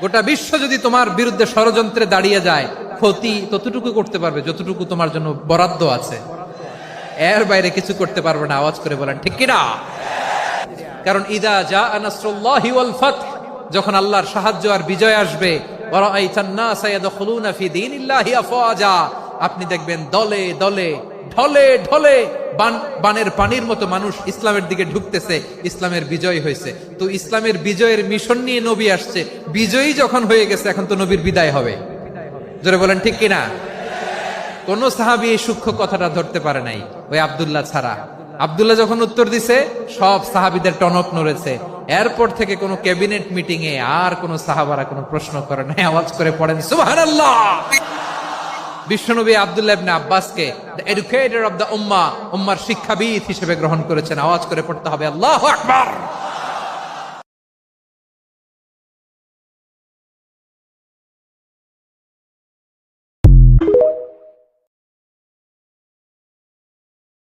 গোটা বিশ্ব যদি তোমার বিরুদ্ধে ষড়যন্ত্রে দাঁড়িয়ে যায়, ক্ষতি ততটুকু করতে পারবে যতটুকু তোমার জন্য বরাদ্দ আছে, এর বাইরে কিছু করতে পারবে না। আওয়াজ করে বলেন ঠিক কিনা? কারণ ইদা জা নাসরুল্লাহি ওয়াল ফাতহ, যখন আল্লাহর সাহায্য আর বিজয় আসবে, ওয়া রাআইতান নাসা ইয়াদখুলুনা ফি দীনিল্লাহি আফওয়াজা, আপনি দেখবেন দলে দলে ঢলে ঢলে বানের পানির মতো মানুষ ইসলামের দিকে ঢুকতেছে। ইসলামের বিজয় হয়েছে। তো ইসলামের বিজয়ের মিশন নিয়ে নবী আসছে, বিজয়ী যখন হয়ে গেছে এখন তো নবীর বিদায় হবে। জোরে বলেন ঠিক কিনা? কোন সাহাবী এই সূক্ষ্ম কথাটা ধরতে পারে নাই, ওই আব্দুল্লাহ ছাড়া। আব্দুল্লাহ যখন উত্তর দিছে, সব সাহাবীদের টনক নড়েছে। এরপর থেকে কোন ক্যাবিনেট মিটিং এ আর কোন সাহাবারা কোনো প্রশ্ন করে নাই। আওয়াজ করে পড়েন সুবহানাল্লাহ। বিশ্বনবী আব্দুল্লাহ ইবনে আব্বাসকে দ্য এডুকেটর অফ দ্য উম্মাহ, উম্মার শিক্ষাবিদ হিসেবে গ্রহণ করেছেন। আওয়াজ করে পড়তে হবে আল্লাহু আকবার।